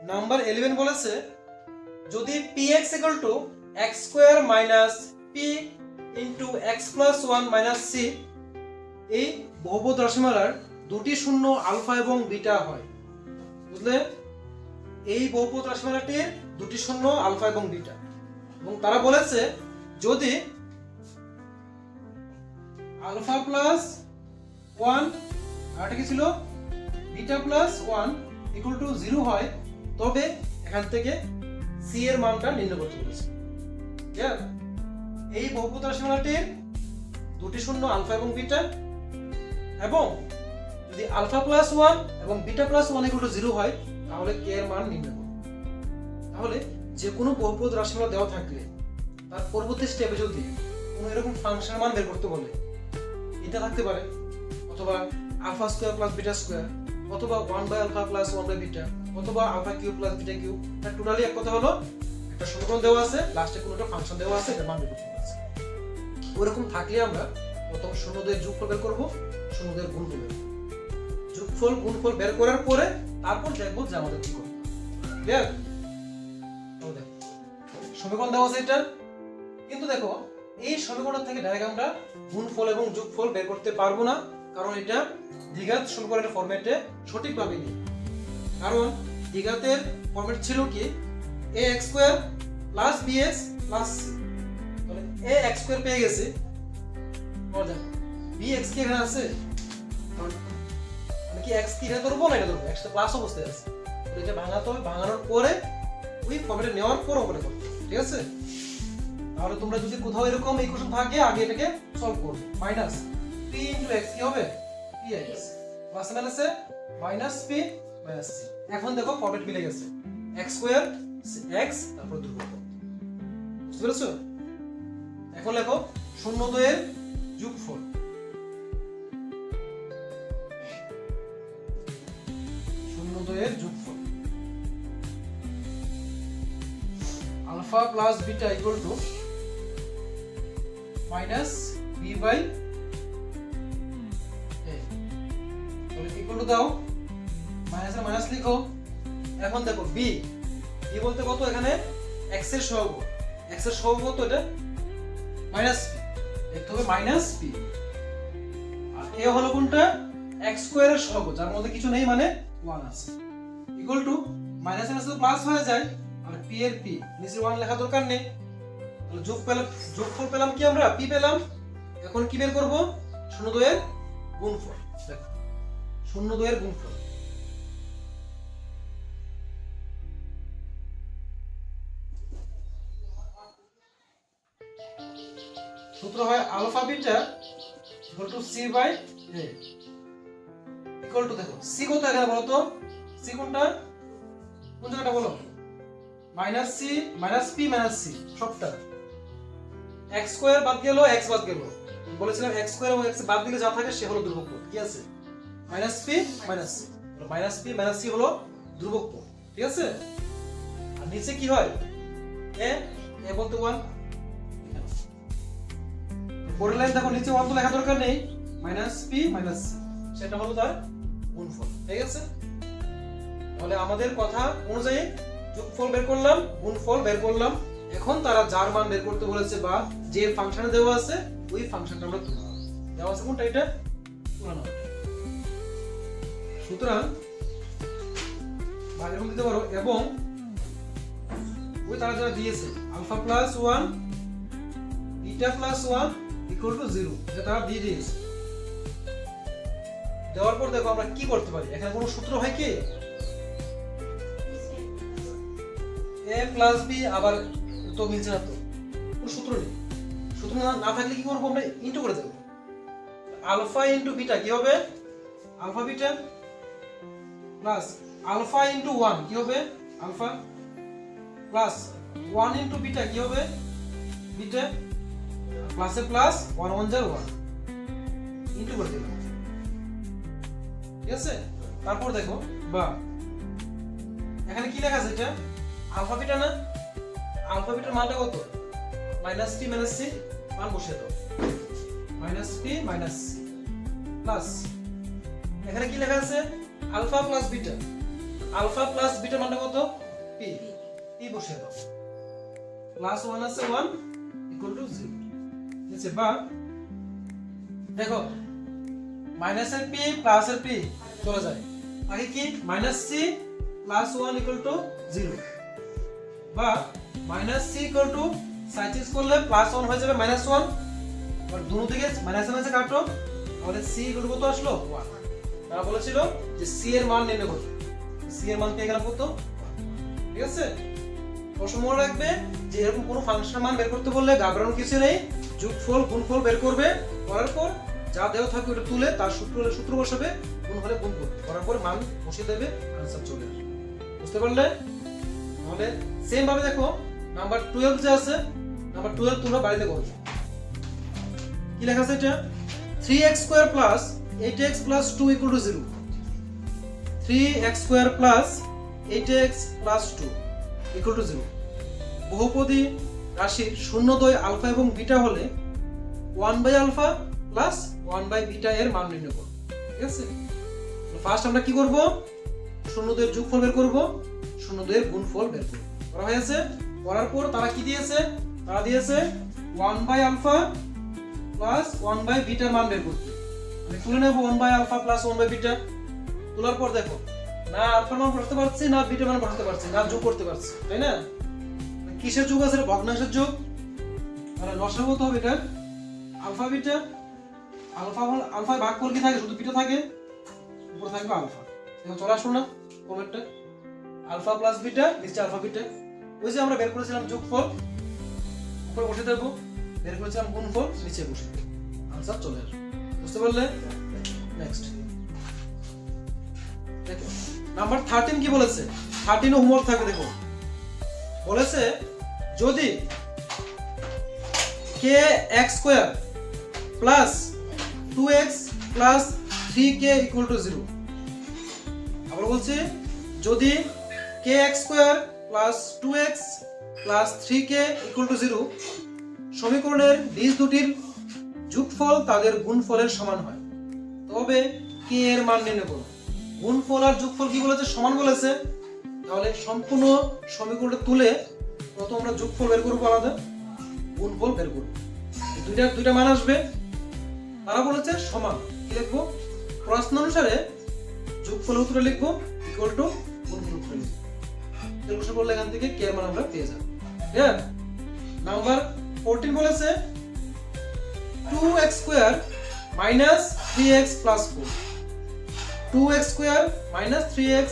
Number 11 বলেছে যদি px = x square minus p into x plus 1 minus c এই বহুপদ রাশিমালার দুটি শূন্য আলফা এবং বিটা হয়। বুঝলে, এই বহুপদ রাশিমালাটির দুটি শূন্য আলফা এবং বিটা, এবং তারা বলেছে যদি আলফা প্লাস 1 আর কি ছিল বিটা প্লাস 1 ইকুয়াল টু 0 হয়, তবে এখান থেকে c এর মানটা নির্ণয় করতে বলেছে। ক্লিয়ার? এই বহুপদ রাশিমালাটির দুটি শূন্য আলফা এবং বিটা, এবং যদি আলফা প্লাস 1 এবং বিটা প্লাস 1 ইকুয়াল টু 0 হয়, তাহলে k এর মান নির্ণয় করব। তাহলে যে কোনো বহুপদ রাশিমালা দেওয়া থাকলে তার পরবর্তী স্টেপে যদি কোনো এরকম ফাংশনের মান বের করতে বলে, এটা থাকতে পারে, অথবা alpha square plus beta square, অথবা 1/আলফা প্লাস 1/বিটা, অথবা alpha cube plus beta cube, এটা টোটালি এক কথা হলো একটা সমীকরণ দেওয়া আছে, লাস্টে কোনো একটা ফাংশন দেওয়া আছে, এটা মান বের করতে আছে। ওরকম থাকলে আমরা প্রথম শূন্যদের যোগফল বের করব, শূন্যদের গুণফল বের করব। যোগফল গুণফল বের করার পরে তারপর দেখবো যে আমাদের কি করতে হবে। ক্লিয়ার? সমীকরণ দেওয়া আছে এটা, কিন্তু দেখো এই সমীকরণ থেকে ডাইরেক্ট আমরা গুণফল এবং যোগফল বের করতে পারবো না, কারণ এটা দ্বিঘাত সমীকরণের ফরম্যাটে সঠিকভাবে নেই। কারণ দ্বিঘাতের ফরম্যাট ছিল কি ax square plus bx plus c, তাহলে ax স্কয়ার পেয়ে গেছে, bx কি এখানে আছে, মানে কি x কি এটা ধরবো না এটা ধরবো, x টা প্লাস অবস্থায় আছে, এটা ভাঙাতে হবে, ভাঙানোর পরে ওই ফরম্যাটে নেওয়ার পর অঙ্কটা করতে হবে। ঠিক আছে? তাহলে তোমরা যদি কোথাও এরকম ইকুয়েশন থাকে আগে এটাকে সলভ করবে। মাইনাস p * x কি হবে px প্লাস মাইনাসে মাইনাস p মাইনাস c। এখন দেখো ফরম্যাট মিলে গেছে, x স্কয়ার x তারপর ধ্রুবক। বুঝতে পেরেছো? এখন লেখো শূন্যদ্বয়ের যোগফল। শূন্যদ্বয়ের যোগফল alpha plus beta equal to minus B by A. তাহলে ইকুয়াল টু দাও, মাইনাস এর মাইনাস লিখো। এখন দেখো বি বলতে কত, এখানে x এর সহগ, x এর সহগ কত, এটা মাইনাস পি, লিখতে হবে মাইনাস পি। আর এ হলো কোনটা, x স্কয়ারের সহগ, যার মধ্যে কিছু নেই মানে 1 আছে, ইকুয়াল টু মাইনাস এর সাথে প্লাস হয়ে যায়, আর p এর p নিচে 1 লেখা দরকার নেই। তাহলে যোগফল পেলাম কি আমরা, p পেলাম। এখন কি বের করব, শূন্যদ্বয়ের গুণফল। দেখো শূন্যদ্বয়ের গুণফল সূত্র হয় alpha beta equal to c by a equal to, দেখো c কত এখানে বলো তো, c কোনটা, কোন জায়গাটা বলো, minus c minus p minus c, সবটা x স্কয়ার বাদ গেল, x বাদ গেল, বলেছিলাম x স্কয়ার এবং x বাদ দিলে যা থাকে সে হলো ধ্রুবক পদ। কি আছে, minus p minus c, minus p minus c হলো ধ্রুবক পদ। ঠিক আছে? আর নিচে কি হয়, a বলতে 1, বোর্ডের লাইন দেখো নিচে 1 তো লেখা দরকার নেই, মাইনাস p মাইনাস c, সেটা হলো তার গুণফল। ঠিক আছে? তাহলে আমাদের কথা অনুযায়ী যোগফল বের করলাম, গুণফল বের করলাম। এখন তারা যার মান বের করতে বলেছে বা যে ফাংশনে দেওয়া আছে ওই ফাংশনটা আমরা তুলব। দেওয়া আছে কোনটা, এটা তুলনা। সুতরাং ভাগের মধ্যে দিতে পারো, এবং ওই তারা যারা দিয়েছে alpha plus 1 beta plus 1 equal to 0, এটা তারা দিয়ে দিয়েছে। দেওয়ার পর দেখো আমরা কি করতে পারি, এখানে কোনো সূত্র হয় কি, a প্লাস b, আবার তো মিলছে না, তো কোনো সূত্র নেই। সূত্র না থাকলে কি করবো, আমরা ইনটু করে দেবো। আলফা ইনটু বিটা কি হবে, alpha beta plus alpha into 1 কি হবে, আলফা প্লাস 1 ইনটু বিটা কি হবে, বিটা, প্লাসে প্লাস 1 1 0 1 ইনটু করে দিলাম। ঠিক আছে? তারপর দেখো বা এখানে কি লেখা আছে, এটা আলফা বিটা না, আলফা বিটার মানটা কত, মাইনাস p মাইনাস c, মান বসিয়ে দাও, minus p minus c plus এখানে কি লেখা আছে, alpha plus beta, alpha plus beta মানে কত পি পি বসিয়ে দাও প্লাস 1 আছে 1 ইকুয়াল টু 0 নিচে বা দেখো মাইনাসের পি প্লাসের পি চলে যায় আগে কি minus C plus 1 equal to 0 বা minus C equal to sign change করলে প্লাস 1 হয়ে যাবে মাইনাস 1 আর দুটো দিকে মাইনাস মাইনাসে কাটো তাহলে সি ইকুয়াল টু কত আসলো 1 তারা বলেছিল যে সি এর মান নির্ণয় করতে সি এর মান পেয়ে গেলাম কত ঠিক আছে প্রশ্ন মনে রাখবে যে এরকম কোনো ফাংশনের মান বের করতে বললে ঘাবড়ানোর কিছু নেই যোগফল গুণফল বের করবে করার পর যা দেওয়া থাকবে ওটা তুলে তার সূত্র বসাবে গুণ হলে গুণ করবে করার পর মান বসিয়ে দেবে आंसर চলে আসবে বুঝতে পারলে তাহলে সেম ভাবে দেখো নাম্বার 12 যে আছে নাম্বার 12 তোমরা বাড়িতে করবে কি লেখা আছে এটা 3x square plus 8x plus 2 equal to 0 3x square plus 8x plus 2 equal to 0 বহুপদী রাশির শূন্যদ্বয় আলফা এবং বিটা হলে 1 by alpha plus 1 by beta এর মান নির্ণয় করব ঠিক আছে ফার্স্ট আমরা কি করব শূন্যদ্বয়ের যোগফল বের করব শূন্যদ্বয়ের গুণফল বের করব করা হয়েছে করার পর তারা কি দিয়েছে তারা দিয়েছে 1 by alpha plus 1 by beta মান বের করতে আমি তুলে নেব 1 by alpha plus 1 by beta তোলার পর দেখো না আলফা মান বসাতে পারছি না বিটা মান বসাতে পারছি না যোগ করতে পারছি তাই না কিসের যোগ আছে ভগ্নাংশের যোগ তাহলে লসাগু তো হবে এটা আলফা বিটা আলফা ভাগ করলে কি থাকে শুধু বিটা থাকে উপরে থাকবে আলফা এখন চলে আসো না কমেন্টে আলফা প্লাস বিটা নিচে আলফা বিটা ওই যে আমরা বের করেছিলাম যোগফল উপরে বসে দেবো বের করেছিলাম গুণফল নিচে বসে দেবো आंसर চলে আসবে বুঝতে পারলে নেক্সট দেখো নাম্বার 13 কি বলেছে 13 হোমওয়ার্ক থাকে দেখো বলেছে যদি kx square plus 2x plus 3k equal to 0 আবার বলছি যদি kx square plus 2x plus 3k equal to 0 সমীকরণের বীজ দুটির যোগফল তাদের গুণফলের সমান হয় তবে k এর মান নির্ণয় করো গুণফল আর যোগফল কি বলেছে সমান বলেছে তাহলে সম্পূর্ণ সমীকরণটা তুলে প্রথম আমরা যোগফল বের করব আলাদা গুণফল বের করব দুইটা মান আসবে তারা বলেছে সমান কি লিখবো প্রশ্ন অনুসারে যোগফল উত্তরে লিখবো ইকুয়াল টু গুণফল উত্তরে লিখবো এরকম করলে এখান থেকে k এর মান আমরা পেয়ে যাব ঠিক নাম্বার 14 বলেছে 2x square minus 3x plus 4 2x square minus 3x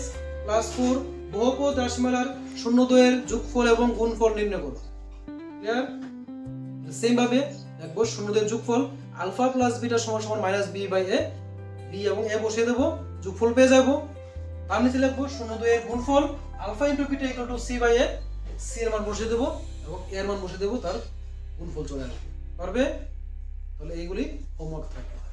plus 4 বহুপদ রাশিমালার শূন্যদ্বয়ের যোগফল এবং গুণফল নির্ণয় করো ক্লিয়ার সেম ভাবে দেখো শূন্যদ্বয়ের যোগফল আলফা প্লাস বিটা সমান সমান minus b by a b এবং a বসিয়ে দেব যোগফল পেয়ে যাব তার নিচে লিখব শূন্যদ্বয়ের গুণফল alpha into beta equal to c by a c এর মান বসিয়ে দেব এবং a এর মান বসিয়ে দেব তার গুণফল চলে আসবে পারবে তাহলে এইগুলি হোমওয়ার্ক থাকবে